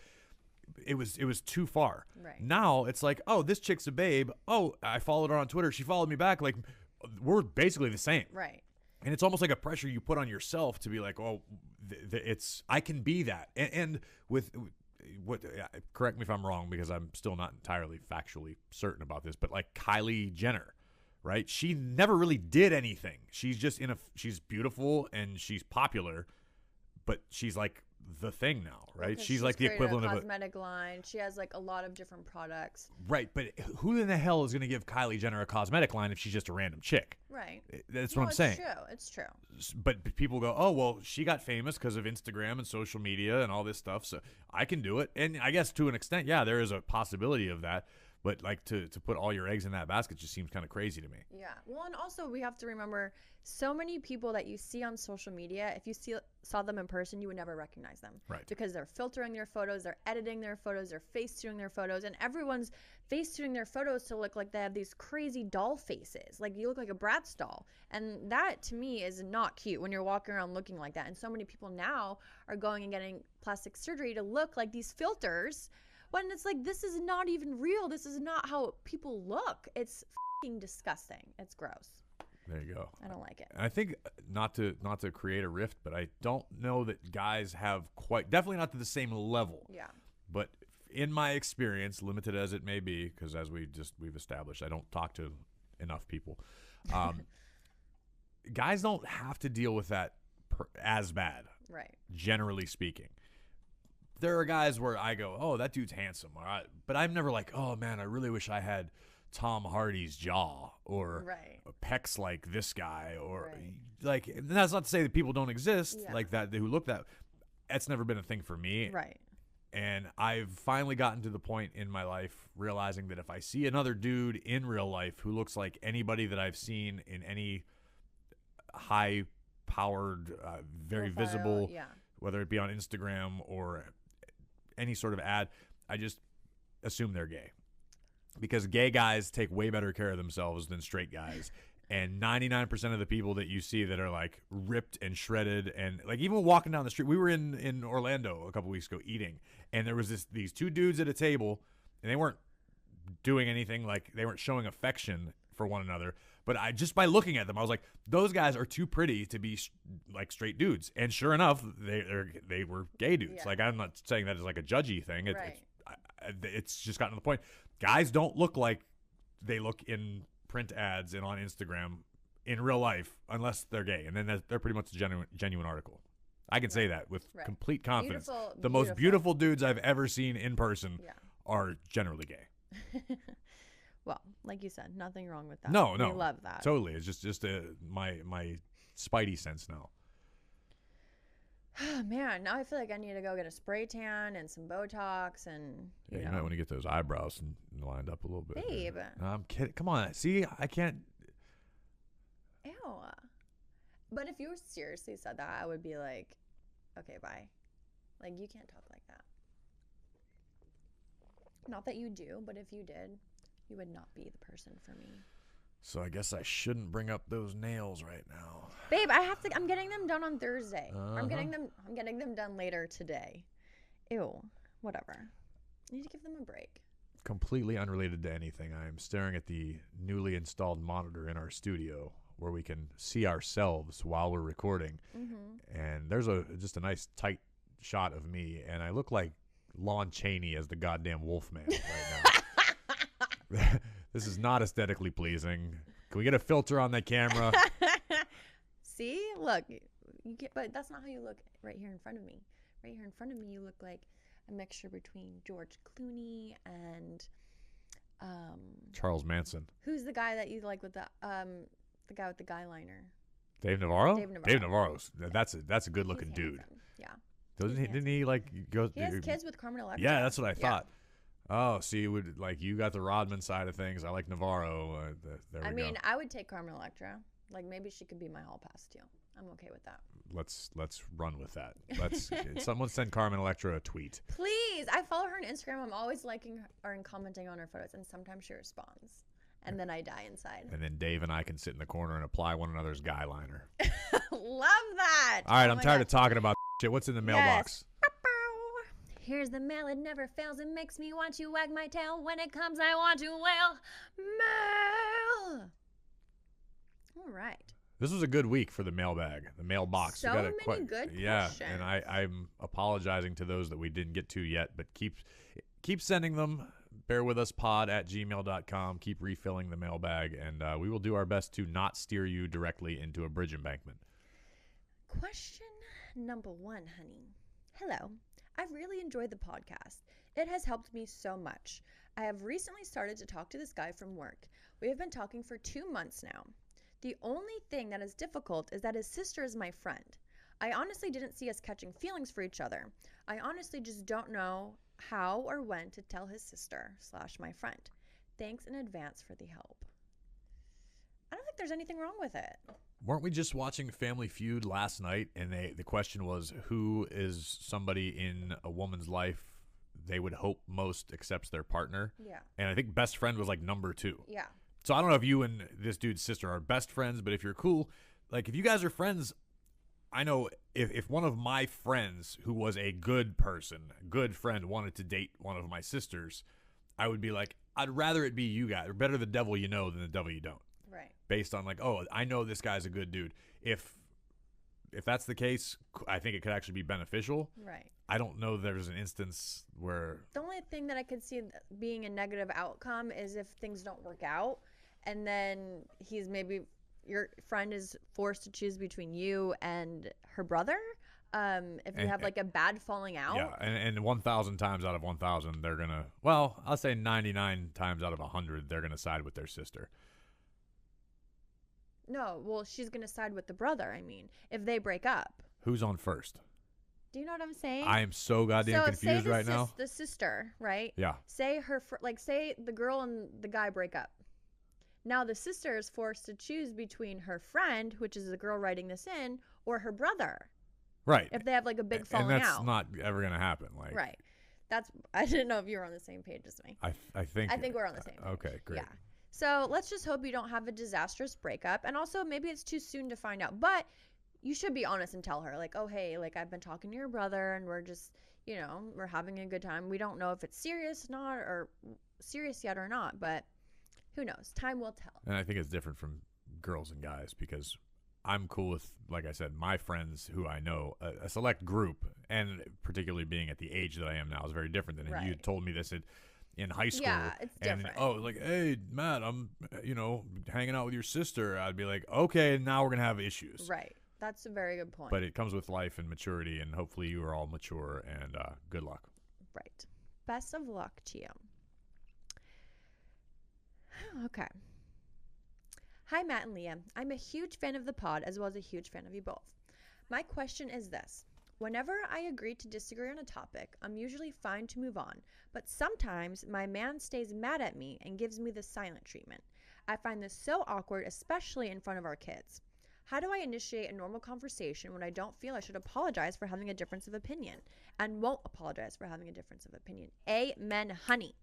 It was too far. Right. Now it's like, oh, this chick's a babe. Oh, I followed her on Twitter. She followed me back. Like, we're basically the same. Right. And it's almost like a pressure you put on yourself to be like, oh, I can be that. And with what, correct me if I'm wrong because I'm still not entirely factually certain about this, but like Kylie Jenner, right? She never really did anything. She's just she's beautiful and she's popular, but she's like the thing now, right? Because she's like the equivalent of a cosmetic line. She has like a lot of different products. Right, but who in the hell is going to give Kylie Jenner a cosmetic line if she's just a random chick? Right. That's what I'm saying. It's true. But people go, oh, well, she got famous because of Instagram and social media and all this stuff, so I can do it. And I guess to an extent, yeah, there is a possibility of that. But like to put all your eggs in that basket just seems kind of crazy to me. Yeah. Well, and also we have to remember so many people that you see on social media, if you saw them in person, you would never recognize them. Right. Because they're filtering their photos, they're editing their photos, they're face tuning their photos, and everyone's face tuning their photos to look like they have these crazy doll faces. Like you look like a Bratz doll. And that to me is not cute when you're walking around looking like that. And so many people now are going and getting plastic surgery to look like these filters. When it's like, this is not even real. This is not how people look. It's f***ing disgusting. It's gross. There you go. I don't like it. And I think not to create a rift, but I don't know that guys have definitely not to the same level. Yeah. But in my experience, limited as it may be, because as we've established, I don't talk to enough people. Guys don't have to deal with that as bad. Right. Generally speaking. There are guys where I go, oh, that dude's handsome. All right. But I'm never like, oh, man, I really wish I had Tom Hardy's jaw or pecs like this guy. Or like, and that's not to say that people don't exist like that who look that. That's never been a thing for me. Right. And I've finally gotten to the point in my life realizing that if I see another dude in real life who looks like anybody that I've seen in any high-powered, very Profile, visible, yeah. whether it be on Instagram or any sort of ad, I just assume they're gay. Because gay guys take way better care of themselves than straight guys. And 99% of the people that you see that are like ripped and shredded and like even walking down the street, we were in Orlando a couple weeks ago eating, and there was these two dudes at a table, and they weren't doing anything, like they weren't showing affection for one another. But I just by looking at them, I was like, those guys are too pretty to be like straight dudes. And sure enough, they were gay dudes. Yeah. Like I'm not saying that as like a judgy thing. Right. It's just gotten to the point. Guys don't look like they look in print ads and on Instagram in real life unless they're gay, and then they're pretty much a genuine article. I can say that with complete confidence. The most beautiful dudes I've ever seen in person are generally gay. Well, like you said, nothing wrong with that. No, we love that. Totally. It's just my spidey sense now. Man, now I feel like I need to go get a spray tan and some Botox and you might want to get those eyebrows lined up a little bit. Babe. No, I'm kidding. Come on. See, I can't. Ew. But if you seriously said that, I would be like, okay, bye. Like, you can't talk like that. Not that you do, but if you did, you would not be the person for me. So I guess I shouldn't bring up those nails right now. Babe, I'm getting them done on Thursday. I'm getting them done later today. Ew. Whatever. I need to give them a break. Completely unrelated to anything, I am staring at the newly installed monitor in our studio where we can see ourselves while we're recording. Mm-hmm. And there's just a nice tight shot of me, and I look like Lon Chaney as the goddamn Wolfman right now. This is not aesthetically pleasing. Can we get a filter on that camera? See? Look. But that's not how you look right here in front of me. Right here in front of me, you look like a mixture between George Clooney and Charles Manson. Who's the guy that you like with the guy with the guy liner? Dave Navarro? Dave Navarro's. That's a good looking dude. Yeah. Didn't he like go? He has kids with Carmella. Yeah, that's what I thought. Oh, so you got the Rodman side of things. I like Navarro. There we go. I would take Carmen Electra. Like maybe she could be my hall pass too. I'm okay with that. Let's run with that. Let's someone send Carmen Electra a tweet. Please. I follow her on Instagram. I'm always liking her and commenting on her photos, and sometimes she responds. And then I die inside. And then Dave and I can sit in the corner and apply one another's guy liner. Love that. All right, I'm tired of talking about shit. What's in the mailbox? Here's the mail, it never fails. It makes me want to wag my tail. When it comes, I want to wail. Mail! All right. This was a good week for the mailbag, the mailbox. So many good questions. Yeah, and I'm apologizing to those that we didn't get to yet, but keep sending them. bearwithUspod@gmail.com. Keep refilling the mailbag, and we will do our best to not steer you directly into a bridge embankment. Question number 1, honey. Hello. I've really enjoyed the podcast. It has helped me so much. I have recently started to talk to this guy from work. We have been talking for 2 months now. The only thing that is difficult is that his sister is my friend. I honestly didn't see us catching feelings for each other. I honestly just don't know how or when to tell his sister / my friend. Thanks in advance for the help. I don't think there's anything wrong with it. Weren't we just watching Family Feud last night, and the question was, who is somebody in a woman's life they would hope most accepts their partner? Yeah. And I think best friend was like number 2. Yeah. So I don't know if you and this dude's sister are best friends, but if you're cool, like if you guys are friends, I know if one of my friends who was a good person, good friend, wanted to date one of my sisters, I would be like, I'd rather it be you guys. Better the devil you know than the devil you don't. Right. Based on like, oh, I know this guy's a good dude. If that's the case, I think it could actually be beneficial. Right. I don't know there's an instance where... The only thing that I could see being a negative outcome is if things don't work out, and then your friend is forced to choose between you and her brother. If you have like a bad falling out. Yeah, and 1,000 times out of 1,000, they're going to... Well, I'll say 99 times out of 100, they're going to side with their sister. No, well, she's going to side with the brother, I mean, if they break up. Who's on first? Do you know what I'm saying? I am so goddamn confused right now. The sister, right? Yeah. Say say the girl and the guy break up. Now the sister is forced to choose between her friend, which is the girl writing this in, or her brother. Right. If they have like a big falling and that's out. not ever gonna happen. Like. Right. I didn't know if you were on the same page as me. I think we're on the same page. Okay, great. Yeah. So let's just hope you don't have a disastrous breakup. And also maybe it's too soon to find out. But you should be honest and tell her, like, oh, hey, like I've been talking to your brother and we're just, we're having a good time. We don't know if it's serious yet or not, but who knows? Time will tell. And I think it's different from girls and guys because I'm cool with, like I said, my friends who I know, a select group, and particularly being at the age that I am now is very different than if you had told me this in high school. Yeah, it's different. And, like, hey, Matt, I'm, hanging out with your sister. I'd be like, okay, now we're going to have issues. Right. That's a very good point. But it comes with life and maturity, and hopefully you are all mature, and good luck. Right. Best of luck to you. Okay. Hi, Matt and Leah. I'm a huge fan of the pod as well as a huge fan of you both. My question is this. Whenever I agree to disagree on a topic, I'm usually fine to move on, but sometimes my man stays mad at me and gives me the silent treatment. I find this so awkward, especially in front of our kids. How do I initiate a normal conversation when I don't feel I should apologize for having a difference of opinion and won't apologize for having a difference of opinion? Amen, honey.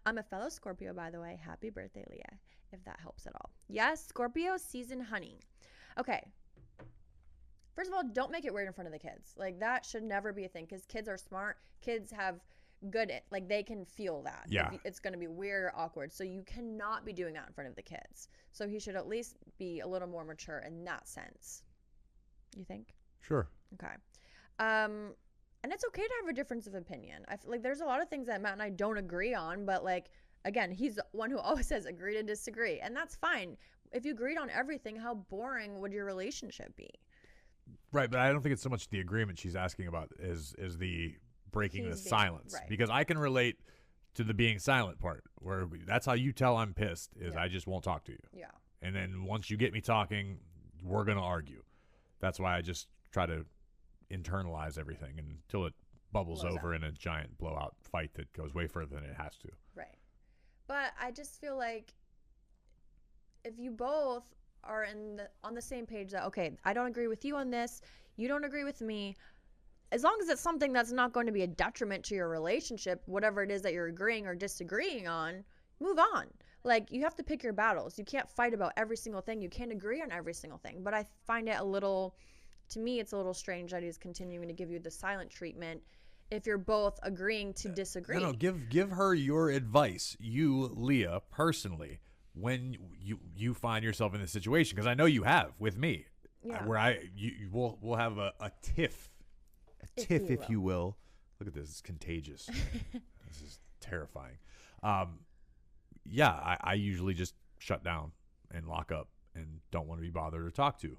I'm a fellow Scorpio, by the way. Happy birthday, Leah, if that helps at all. Yes, Scorpio season, honey. Okay. First of all, don't make it weird in front of the kids. Like, that should never be a thing because kids are smart. Kids have they can feel that. Yeah. It's going to be weird or awkward. So you cannot be doing that in front of the kids. So he should at least be a little more mature in that sense. You think? Sure. Okay. And it's okay to have a difference of opinion. I feel like there's a lot of things that Matt and I don't agree on, but like, again, he's the one who always says agree to disagree. And that's fine. If you agreed on everything, how boring would your relationship be? Right, but I don't think it's so much the agreement she's asking about is the breaking the silence. Right. Because I can relate to the being silent part, where that's how you tell I'm pissed, is I just won't talk to you. Yeah. And then once you get me talking, we're going to argue. That's why I just try to internalize everything until it bubbles over in a giant blowout fight that goes way further than it has to. Right. But I just feel like if you both are on the same page that, okay, I don't agree with you on this, you don't agree with me, as long as it's something that's not going to be a detriment to your relationship, whatever it is that you're agreeing or disagreeing on, move on. Like, you have to pick your battles. You can't fight about every single thing. You can't agree on every single thing. But I find it to me, it's a little strange that he's continuing to give you the silent treatment if you're both agreeing to disagree. No, give her your advice, you, Leah, personally, when you find yourself in this situation, because I know you have with me, where we'll have a tiff. If you will. Look at this. It's contagious. This is terrifying. I usually just shut down and lock up and don't want to be bothered or talked to.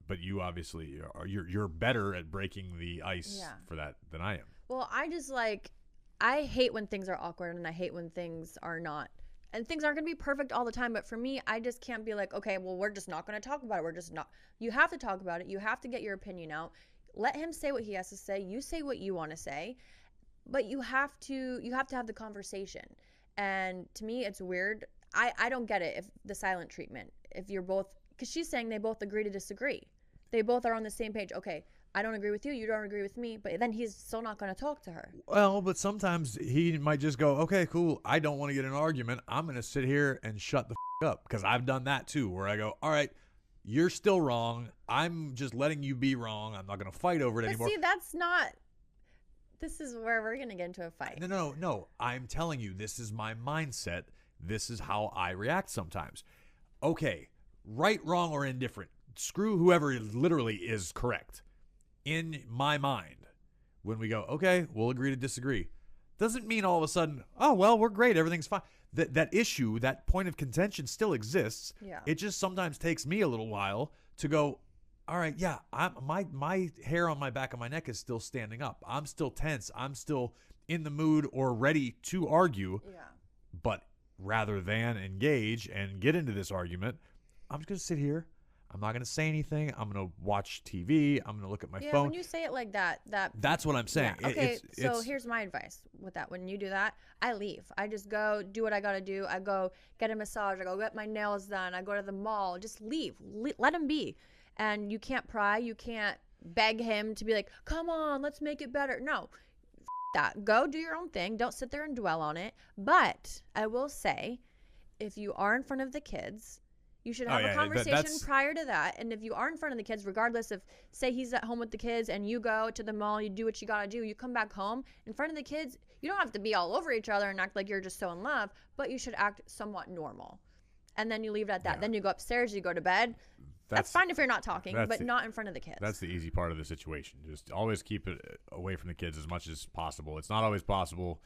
But you obviously you're better at breaking the ice for that than I am. Well, I hate when things are awkward and I hate when things are not. And things aren't going to be perfect all the time. But for me, I just can't be like, okay, well, we're just not going to talk about it. We're just not. You have to talk about it. You have to get your opinion out. Let him say what he has to say. You say what you want to say. But you have to have the conversation. And to me, it's weird. I don't get it if the silent treatment. If you're both, because she's saying they both agree to disagree. They both are on the same page. Okay, I don't agree with you. You don't agree with me. But then he's still not going to talk to her. Well, but sometimes he might just go, okay, cool. I don't want to get in an argument. I'm going to sit here and shut the up. Because I've done that too, where I go, all right, you're still wrong. I'm just letting you be wrong. I'm not going to fight over it anymore. See, that's not. This is where we're going to get into a fight. No. I'm telling you, this is my mindset. This is how I react sometimes. Okay, right, wrong, or indifferent. Screw whoever literally is correct. In my mind, when we go, okay, we'll agree to disagree, doesn't mean all of a sudden, oh, well, we're great, everything's fine. That issue, that point of contention still exists. Yeah. It just sometimes takes me a little while to go, all right, yeah, my hair on my back of my neck is still standing up. I'm still tense. I'm still in the mood or ready to argue. Yeah. But rather than engage and get into this argument, I'm just going to sit here. I'm not going to say anything. I'm going to watch TV. I'm going to look at my Yeah, phone. when you say it like that, That's what I'm saying. Yeah. Okay, so it's, here's my advice with that. When you do that, I leave. I just go do what I got to do. I go get a massage. I go get my nails done. I go to the mall. Just leave. Let him be. And you can't pry. You can't beg him to be like, come on, let's make it better. No, that. Go do your own thing. Don't sit there and dwell on it. But I will say, if you are in front of the kids, you should have a conversation prior to that. And if you are in front of the kids, regardless of, say he's at home with the kids and you go to the mall, you do what you got to do, you come back home in front of the kids, you don't have to be all over each other and act like you're just so in love, but you should act somewhat normal. And then you leave it at that. Yeah. Then you go upstairs, you go to bed. That's fine if you're not talking, but not in front of the kids. That's the easy part of the situation. Just always keep it away from the kids as much as possible. It's not always possible,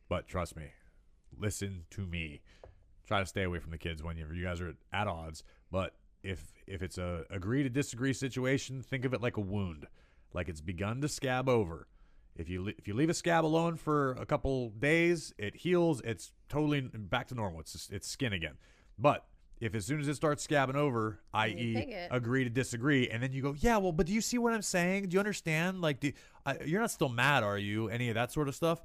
but trust me, listen to me. Try to stay away from the kids whenever you guys are at odds. But if it's a agree to disagree situation, think of it like a wound, like it's begun to scab over. If you leave a scab alone for a couple days, it heals. It's totally back to normal. It's skin again. But if as soon as it starts scabbing over, i.e. agree to disagree, and then you go, yeah, well, but do you see what I'm saying? Do you understand? Like, you're not still mad, are you? Any of that sort of stuff?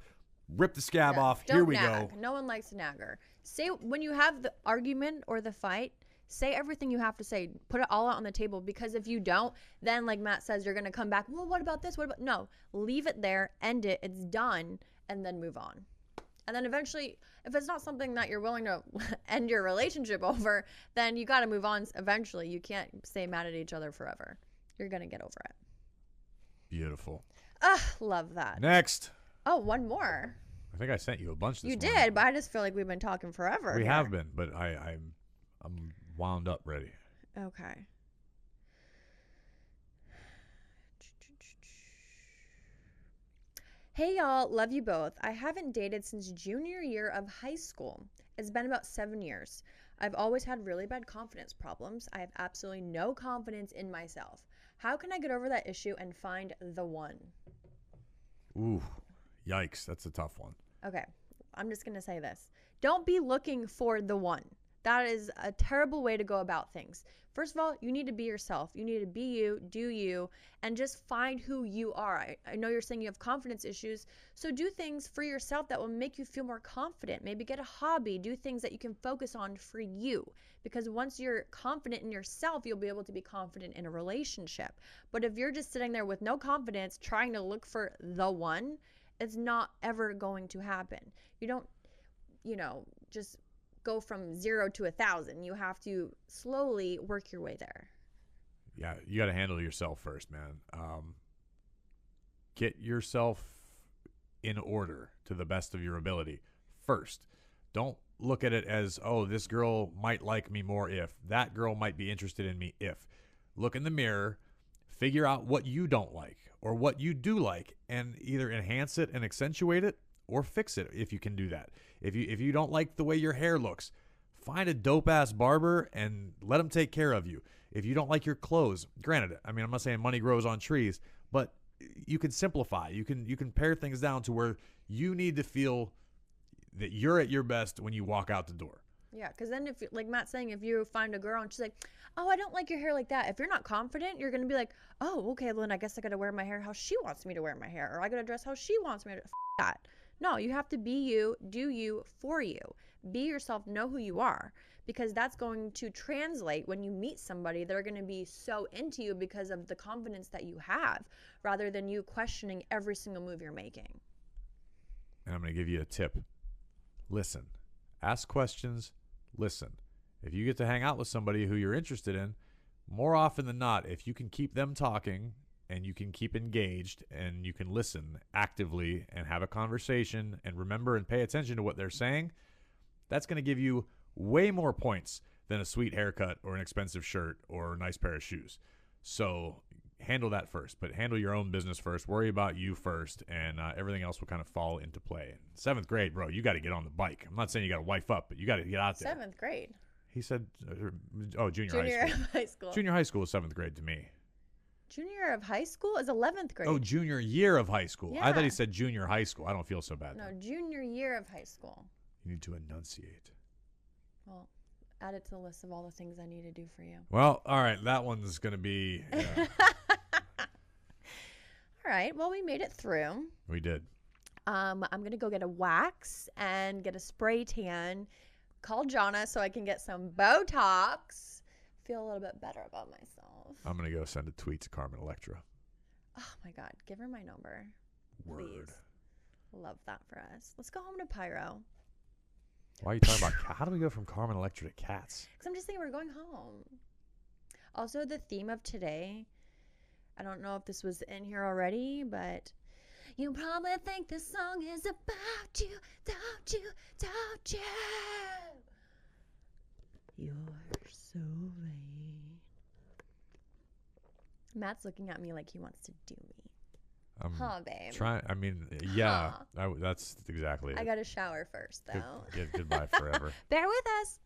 Rip the scab off. Here we go. No one likes a nagger. Say when you have the argument or the fight, say everything you have to say. Put it all out on the table, because if you don't, then like Matt says, you're going to come back. Well, what about this? What about? No, leave it there, end it. It's done, and then move on. And then eventually, if it's not something that you're willing to end your relationship over, then you got to move on eventually. You can't stay mad at each other forever. You're going to get over it. Beautiful. Love that. Next. Oh, one more. I think I sent you a bunch this morning. You did, but I just feel like we've been talking forever. We have been, but I'm wound up ready. Okay. Hey y'all, love you both. I haven't dated since junior year of high school. It's been about 7 years. I've always had really bad confidence problems. I have absolutely no confidence in myself. How can I get over that issue and find the one? Ooh, yikes. That's a tough one. Okay, I'm just going to say this. Don't be looking for the one. That is a terrible way to go about things. First of all, you need to be yourself. You need to be you, do you, and just find who you are. I know you're saying you have confidence issues, so do things for yourself that will make you feel more confident. Maybe get a hobby, do things that you can focus on for you. Because once you're confident in yourself, you'll be able to be confident in a relationship. But if you're just sitting there with no confidence, trying to look for the one, it's not ever going to happen. You don't, just go from 0 to 1,000. You have to slowly work your way there. Yeah, you got to handle yourself first, man. Get yourself in order to the best of your ability first. Don't look at it as, oh, this girl might like me more if. That girl might be interested in me if. Look in the mirror, figure out what you don't like or what you do like, and either enhance it and accentuate it or fix it if you can do that. If you don't like the way your hair looks, find a dope-ass barber and let him take care of you. If you don't like your clothes, granted, I mean, I'm not saying money grows on trees, but you can simplify. You can pare things down to where you need to feel that you're at your best when you walk out the door. Yeah, because then if, like Matt's saying, if you find a girl and she's like, oh, I don't like your hair like that. If you're not confident, you're going to be like, oh, okay, well, then I guess I got to wear my hair how she wants me to wear my hair. Or I got to dress how she wants me to. That. No, you have to be you, do you, for you. Be yourself, know who you are. Because that's going to translate when you meet somebody. They're going to be so into you because of the confidence that you have, rather than you questioning every single move you're making. And I'm going to give you a tip. Listen. Ask questions. Listen. If you get to hang out with somebody who you're interested in, more often than not, if you can keep them talking and you can keep engaged and you can listen actively and have a conversation and remember and pay attention to what they're saying, that's going to give you way more points than a sweet haircut or an expensive shirt or a nice pair of shoes. So handle that first, but handle your own business first. Worry about you first, and everything else will kind of fall into play. In 7th grade, bro, you got to get on the bike. I'm not saying you got to wife up, but you got to get out there. 7th grade. He said, junior high school. Junior high school is 7th grade to me. Junior year of high school is 11th grade. Oh, junior year of high school. Yeah. I thought he said junior high school. I don't feel so bad. No, junior year of high school. You need to enunciate. Well, Add it to the list of all the things I need to do for you. Well, all right. That one's going to be. All right. Well, we made it through. We did. I'm going to go get a wax and get a spray tan. Call Jonna so I can get some Botox. Feel a little bit better about myself. I'm going to go send a tweet to Carmen Electra. Oh, my God. Give her my number. Word. Please. Love that for us. Let's go home to Pyro. Why are you talking about? How do we go from Carmen Electra to cats? Because I'm just thinking we're going home. Also, the theme of today, I don't know if this was in here already, but you probably think this song is about you, don't you, don't you? You're so vain. Matt's looking at me like he wants to do me. Huh, babe? Yeah, that's exactly it. I got to shower first, though. Goodbye forever. Bear with us.